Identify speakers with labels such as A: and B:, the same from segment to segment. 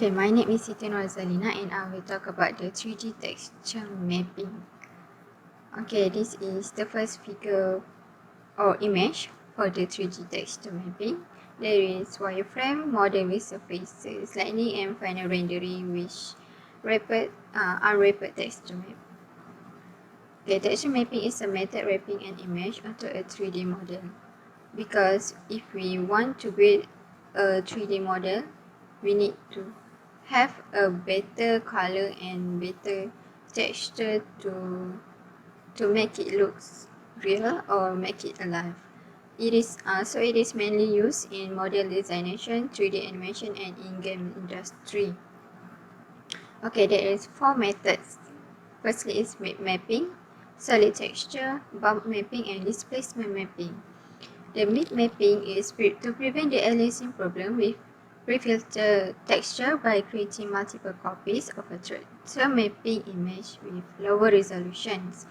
A: Okay, my name is Siti Norzalina and I will talk about the 3D texture mapping. Okay, this is the first figure or image for the 3D texture mapping. There is wireframe, model with surfaces, lightning and final rendering with unwrapped texture map. Okay, texture mapping is a method wrapping an image onto a 3D model. Because if we want to build a 3D model, we need to have a better color and better texture to make it look real or make it alive. It is mainly used in model designation, 3D animation, and in-game industry. Okay, there is 4 methods. Firstly is map mapping, solid texture, bump mapping, and displacement mapping. The map mapping is to prevent the aliasing problem with pre-filter texture by creating multiple copies of a texture mapping image with lower resolutions.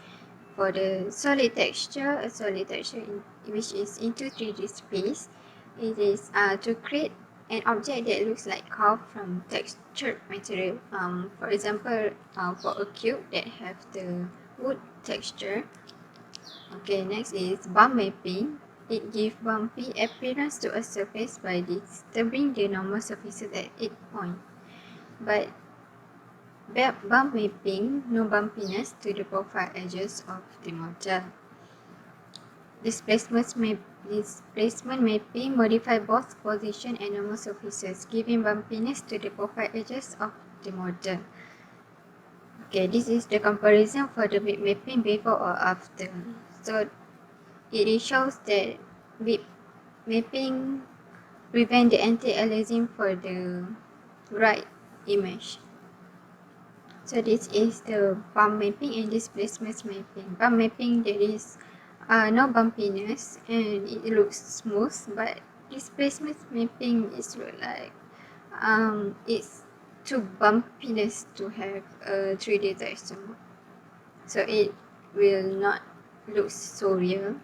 A: For the solid texture, a solid texture which is into 3D space, it is to create an object that looks like carved from textured material. For example, for a cube that have the wood texture. Okay, next is bump mapping. It gives bumpy appearance to a surface by disturbing the normal surfaces at its point. But bump mapping, no bumpiness to the profile edges of the model. Displacement mapping modify both position and normal surfaces, giving bumpiness to the profile edges of the model. Okay, this is the comparison for the bit mapping before or after. So it shows that bit mapping prevent the anti-aliasing for the right image. So this is the bump mapping and displacement mapping. Bump mapping, there is no bumpiness and it looks smooth, but displacement mapping is like it's too bumpiness to have a 3D texture, so it will not look so real.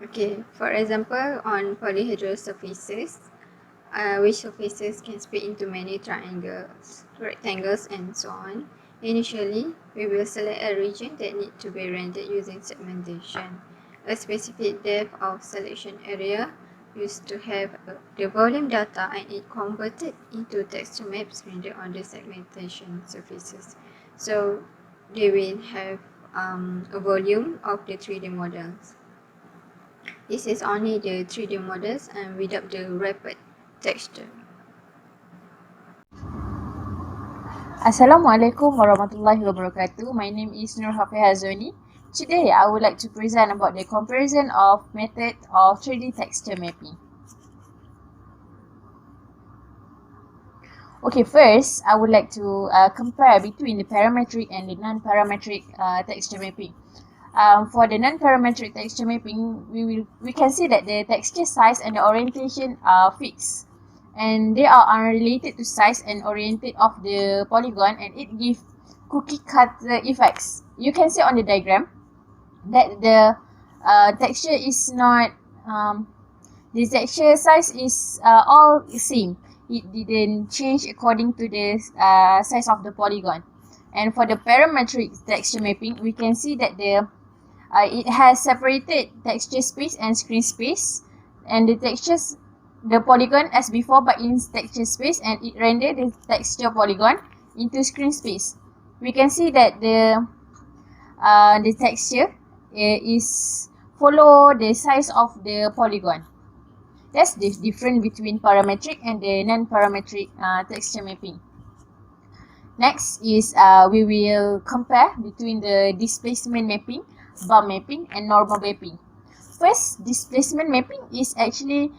A: Okay, for example, on polyhedral surfaces, which surfaces can split into many triangles, rectangles, and so on. Initially, we will select a region that needs to be rendered using segmentation. A specific depth of selection area used to have the volume data and it converted into texture maps rendered on the segmentation surfaces. So they will have a volume of the 3D models. This is only the 3D models and without the wrapped texture.
B: Assalamualaikum warahmatullahi wabarakatuh. My name is Nur Hafizazoni. Today, I would like to present about the comparison of method of 3D texture mapping. Okay, first, I would like to compare between the parametric and the non-parametric texture mapping. For the non-parametric texture mapping, we can see that the texture size and the orientation are fixed, and they are unrelated to size and orientation of the polygon, and it gives cookie cutter effects. You can see on the diagram that the texture is not the texture size is all the same. It didn't change according to the size of the polygon. And for the parametric texture mapping, we can see that it has separated texture space and screen space, and the polygon as before but in texture space, and it rendered the texture polygon into screen space. We can see that the texture is follow the size of the polygon. That's the difference between parametric and the non-parametric texture mapping. Next is we will compare between the displacement mapping, bump mapping, and normal mapping. First, displacement mapping is actually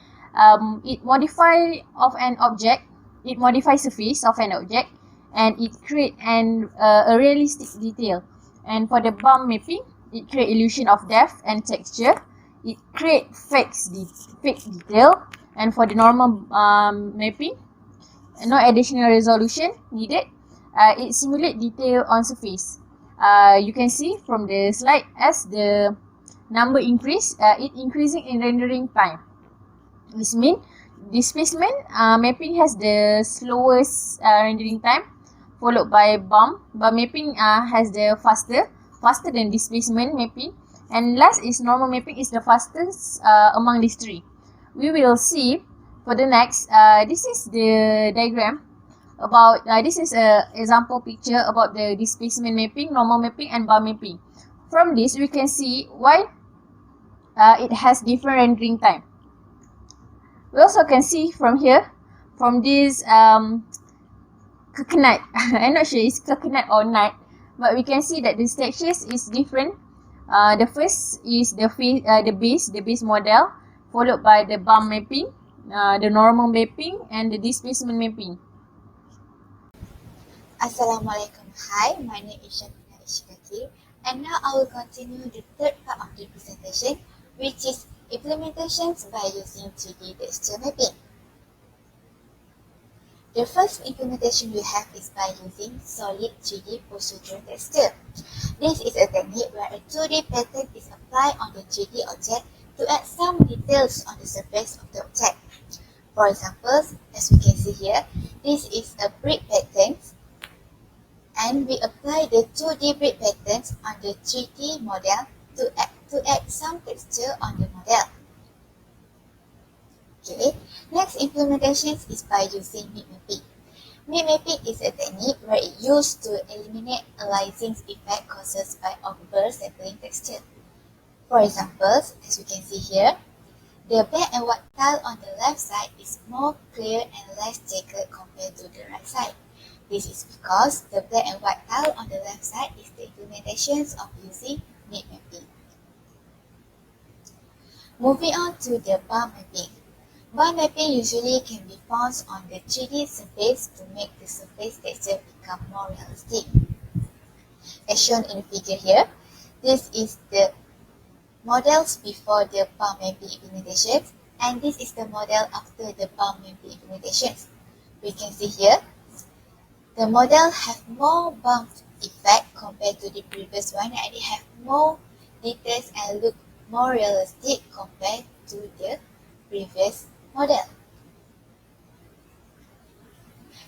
B: it modifies of an object. It modifies the surface of an object, and it creates a realistic detail. And for the bump mapping, it creates illusion of depth and texture. It creates fake detail. And for the normal mapping, no additional resolution needed. It simulates detail on surface. You can see from the slide, as the number increase, it increasing in rendering time. This means displacement mapping has the slowest rendering time, followed by bump mapping has the faster than displacement mapping, and last is normal mapping is the fastest among these three. We will see for the next, this is the diagram about, this is a example picture about the displacement mapping, normal mapping, and bar mapping. From this, we can see why it has different rendering time. We also can see from here, from this coconut, I'm not sure it's coconut or nut, but we can see that the textures is different. The first is the base model, followed by the bump mapping, the normal mapping, and the displacement mapping.
C: Assalamualaikum. Hi, my name is Shafina Ishikaki, and now I will continue the third part of the presentation, which is implementations by using 3D texture mapping. The first implementation we have is by using solid 3D procedural texture. This is a technique where a 2D pattern is applied on the 3D object to add some details on the surface of the object. For example, as we can see here, this is a brick pattern, and we apply the 2D brick patterns on the 3D model to add some texture on the model. Okay, next implementation is by using mid mapping. Mid mapping is a technique where it used to eliminate aliasing effect caused by oversampling texture. For example, as we can see here, the black and white tile on the left side is more clear and less checkered compared to the right side. This is because the black and white tile on the left side is the implementations of using mid mapping. Moving on to the bar mapping. Bar mapping usually can be found on the 3D surface to make the surface texture become more realistic. As shown in the figure here, this is the models before the bar mapping implementation, and this is the model after the bar mapping implementation. We can see here, the model have more bump effect compared to the previous one, and it have more details and look more realistic compared to the previous model.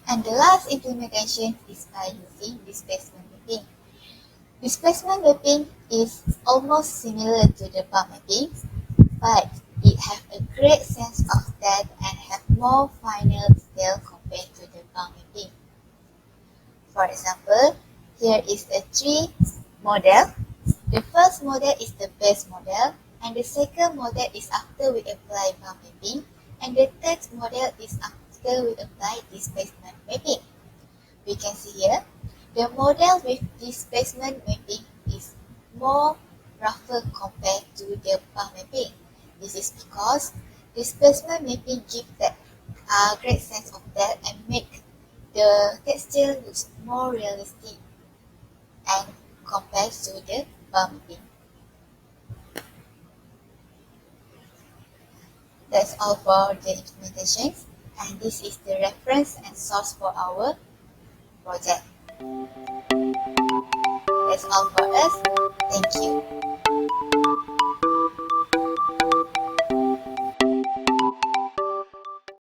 C: And the last implementation is by using displacement mapping. Displacement mapping is almost similar to the bar mapping, but it have a great sense of depth and have more finer detail compared to the bar mapping. For example, here is a tree model. The first model is the base model, and the second model is after we apply bar mapping, and the third model is after we apply displacement mapping. We can see here, the model with displacement mapping is more rougher compared to the bar mapping. This is because displacement mapping gives that great sense of depth and make the texture looks more realistic and compared to the bar mapping. That's all for the implementations, and this is the reference and source for our project. That's all for us. Thank you.